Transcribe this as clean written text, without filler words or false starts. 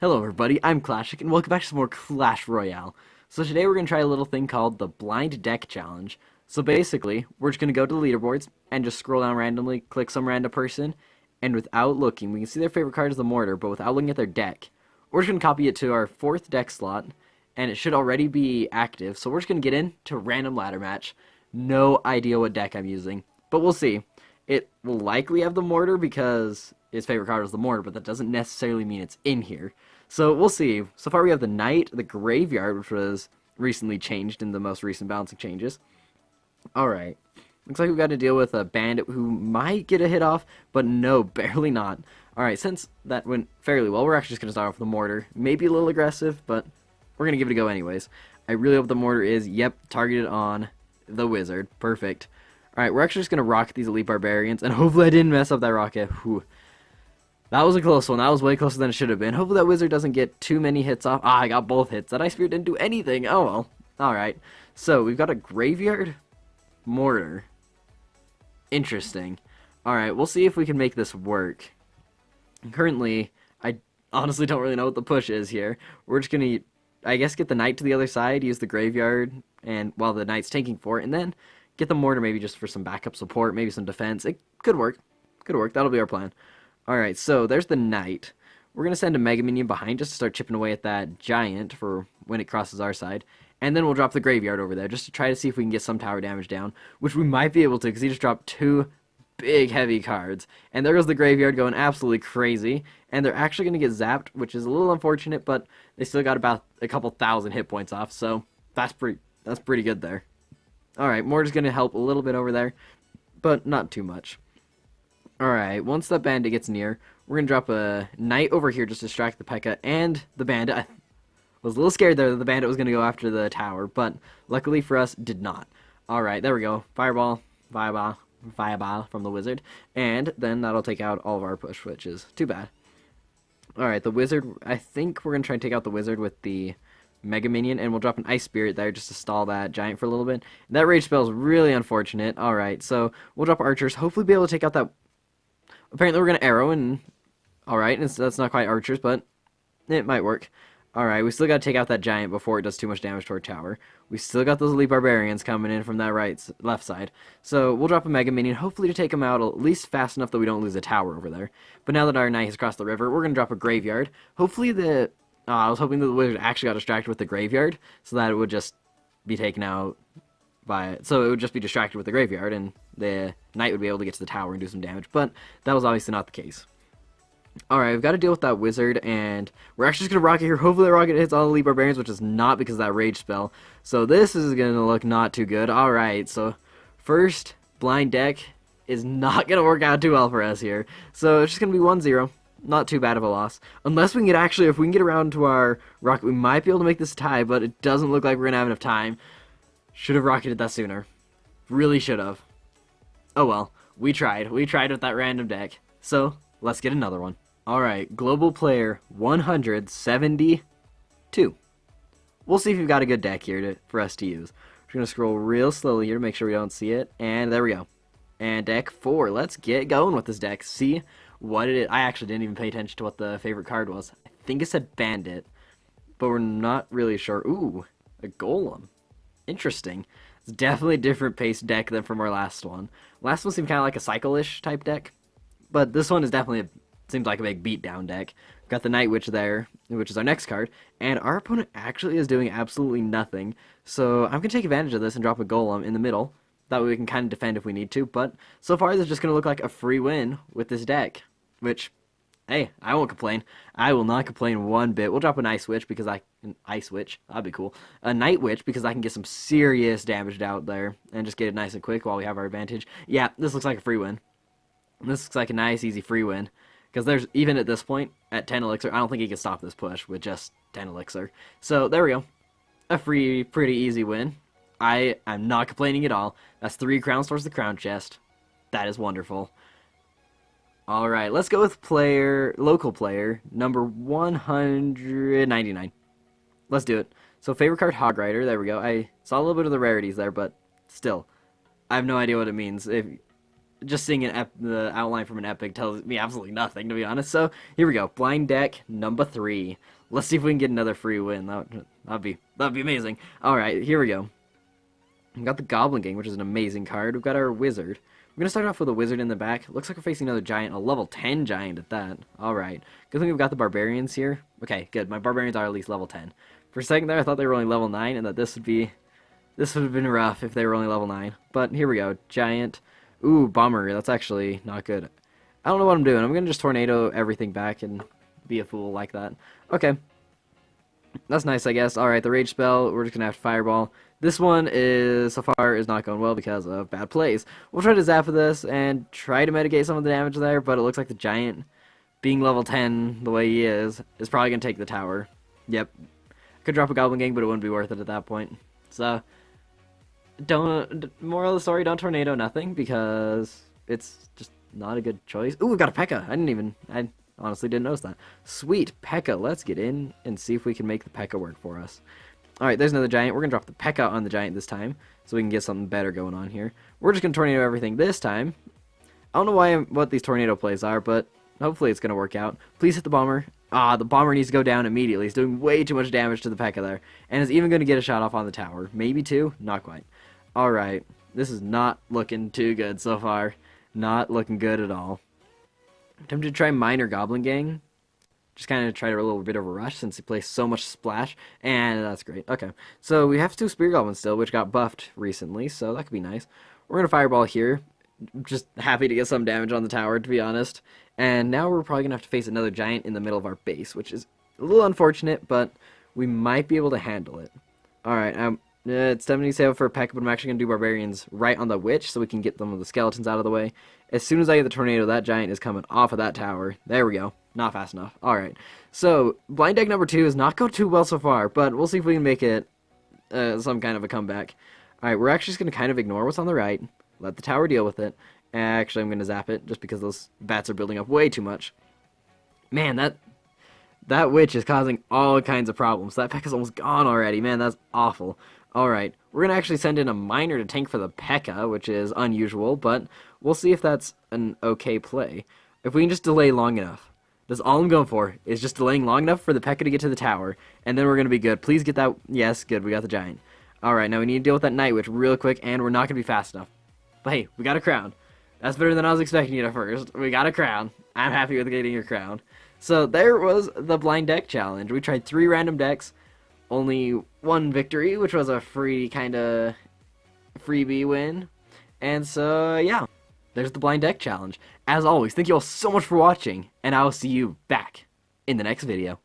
Hello everybody, I'm Classic, and welcome back to some more Clash Royale. So today we're going to try a little thing called the Blind Deck Challenge. So basically, we're just going to go to the leaderboards and just scroll down randomly, click some random person, and without looking, we can see their favorite card is the Mortar, but without looking at their deck, we're just going to copy it to our 4th deck slot, and it should already be active. So we're just going to get into random ladder match. No idea what deck I'm using, but we'll see. It will likely have the Mortar because his favorite card was the Mortar, but that doesn't necessarily mean it's in here. So we'll see. So far we have the Knight, the Graveyard, which was recently changed in the most recent balancing changes. Alright. Looks like we've got to deal with a Bandit who might get a hit off, but no, barely not. Alright, since that went fairly well, we're actually just going to start off with the Mortar. Maybe a little aggressive, but we're going to give it a go anyways. I really hope the Mortar is, yep, targeted on the Wizard. Perfect. Alright, we're actually just going to rocket these Elite Barbarians, and hopefully I didn't mess up that rocket. Whew. That was a close one. That was way closer than it should have been. Hopefully that Wizard doesn't get too many hits off. Ah, I got both hits. That Ice Spear didn't do anything. Oh well. Alright. So, we've got a Graveyard Mortar. Interesting. Alright, we'll see if we can make this work. Currently, I honestly don't really know what the push is here. We're just going to, I guess, get the Knight to the other side, use the Graveyard, and while the Knight's tanking for it, and then get the Mortar maybe just for some backup support, maybe some defense. It could work. Could work. That'll be our plan. Alright, so there's the Knight. We're going to send a Mega Minion behind just to start chipping away at that Giant for when it crosses our side. And then we'll drop the Graveyard over there just to try to see if we can get some tower damage down, which we might be able to because he just dropped 2 big heavy cards. And there goes the Graveyard going absolutely crazy. And they're actually going to get zapped, which is a little unfortunate, but they still got about a couple thousand hit points off, so that's pretty good there. Alright, Mortar's going to help a little bit over there, but not too much. Alright, once that Bandit gets near, we're going to drop a Knight over here just to distract the P.E.K.K.A. and the Bandit. I was a little scared there that the Bandit was going to go after the tower, but luckily for us, did not. Alright, there we go. Fireball, Fireball from the Wizard, and then that'll take out all of our push, which is too bad. Alright, the Wizard, I think we're going to try and take out the Wizard with the Mega Minion, and we'll drop an Ice Spirit there just to stall that Giant for a little bit. That Rage spell is really unfortunate. Alright, so we'll drop Archers, hopefully be able to take out that. Apparently we're going to arrow, and alright, that's not quite archers, but it might work. Alright, we still got to take out that Giant before it does too much damage to our tower. We still got those Elite Barbarians coming in from that left side. So we'll drop a Mega Minion, hopefully to take them out at least fast enough that we don't lose a tower over there. But now that our Knight has crossed the river, we're going to drop a Graveyard. Hopefully I was hoping that the Wizard actually got distracted with the Graveyard, so that it would just be taken out by it. So it would just be distracted with the Graveyard, and the Knight would be able to get to the tower and do some damage, but that was obviously not the case. Alright, we've got to deal with that Wizard, and we're actually just going to rocket here. Hopefully the rocket hits all the Elite Barbarians, which is not because of that Rage spell. So this is going to look not too good. Alright, so first blind deck is not going to work out too well for us here. So it's just going to be 1-0. Not too bad of a loss. Unless we can get if we can get around to our rocket, we might be able to make this tie, but it doesn't look like we're going to have enough time. Should have rocketed that sooner. Really should have. Oh well, we tried. We tried with that random deck. So, let's get another one. Alright, global player 172. We'll see if we've got a good deck here for us to use. We're going to scroll real slowly here to make sure we don't see it. And there we go. And deck 4. Let's get going with this deck. See what it is. I actually didn't even pay attention to what the favorite card was. I think it said Bandit, but we're not really sure. Ooh, a Golem. Interesting. It's definitely a different pace deck than from our last one. Last one seemed kind of like a cycle-ish type deck, but this one is definitely seems like a big beatdown deck. We've got the Night Witch there, which is our next card, and our opponent actually is doing absolutely nothing. So I'm going to take advantage of this and drop a Golem in the middle. That way we can kind of defend if we need to, but so far this is just going to look like a free win with this deck, which, hey, I won't complain. I will not complain one bit. We'll drop an Ice Witch because an Ice Witch, that'd be cool. A Night Witch because I can get some serious damage out there and just get it nice and quick while we have our advantage. Yeah, this looks like a free win. This looks like a nice, easy free win. Because there's, even at this point, at 10 Elixir, I don't think he can stop this push with just 10 Elixir. So, there we go. A free, pretty easy win. I'm not complaining at all. That's 3 crowns towards the crown chest. That is wonderful. Alright, let's go with local player, number 199. Let's do it. So, favorite card, Hog Rider. There we go. I saw a little bit of the rarities there, but still, I have no idea what it means. just seeing the outline from an epic tells me absolutely nothing, to be honest. So here we go, blind deck number 3. Let's see if we can get another free win. That'd be amazing. All right, here we go. We've got the Goblin Gang, which is an amazing card. We've got our Wizard. We're gonna start off with a Wizard in the back. Looks like we're facing another Giant, a level 10 Giant at that. All right, good thing we've got the Barbarians here. Okay, good. My Barbarians are at least level 10. For a second there, I thought they were only level 9, and that this would have been rough if they were only level 9. But here we go, Giant. Ooh, Bomber. That's actually not good. I don't know what I'm doing. I'm gonna just Tornado everything back and be a fool like that. Okay. That's nice, I guess. Alright, the Rage spell, we're just gonna have to Fireball. This one so far, is not going well because of bad plays. We'll try to zap with this and try to mitigate some of the damage there, but it looks like the Giant, being level 10 the way he is probably gonna take the tower. Yep. Could drop a Goblin Gang, but it wouldn't be worth it at that point. So, moral of the story, don't Tornado nothing, because it's just not a good choice. Ooh, we got a P.E.K.K.A. I honestly didn't notice that. Sweet, P.E.K.K.A. Let's get in and see if we can make the P.E.K.K.A. work for us. Alright, there's another Giant. We're going to drop the P.E.K.K.A. on the Giant this time, so we can get something better going on here. We're just going to Tornado everything this time. I don't know what these Tornado plays are, but hopefully it's going to work out. Please hit the Bomber. Ah, the Bomber needs to go down immediately. He's doing way too much damage to the P.E.K.K.A. there, and is even going to get a shot off on the tower. Maybe 2? Not quite. Alright, this is not looking too good so far. Not looking good at all. I'm tempted to try Minor Goblin Gang. Just kind of try a little bit of a rush since he plays so much splash, and that's great. Okay, so we have 2 Spear Goblins still, which got buffed recently, so that could be nice. We're going to Fireball here. Just happy to get some damage on the tower, to be honest. And now we're probably going to have to face another Giant in the middle of our base, which is a little unfortunate, but we might be able to handle it. Alright, it's 77 for a P.E.K.K.A, but I'm actually going to do Barbarians right on the Witch so we can get some of the skeletons out of the way. As soon as I get the Tornado, that Giant is coming off of that tower. There we go. Not fast enough. Alright, so blind deck number 2 has not gone too well so far, but we'll see if we can make it some kind of a comeback. Alright, we're actually just going to kind of ignore what's on the right, let the tower deal with it. Actually, I'm going to zap it just because those bats are building up way too much. Man, that Witch is causing all kinds of problems. That P.E.K.K.A is almost gone already. Man, that's awful. Alright, we're going to actually send in a Miner to tank for the P.E.K.K.A, which is unusual, but we'll see if that's an okay play. If we can just delay long enough. That's all I'm going for, is just delaying long enough for the P.E.K.K.A to get to the tower, and then we're going to be good. Please get that. Yes, good, we got the Giant. Alright, now we need to deal with that Night Witch real quick, and we're not going to be fast enough. But hey, we got a crown. That's better than I was expecting it at first. We got a crown. I'm happy with getting your crown. So there was the blind deck challenge. We tried 3 random decks, only 1 victory, which was a free kind of freebie win. And so, yeah, there's the blind deck challenge. As always, thank you all so much for watching, and I will see you back in the next video.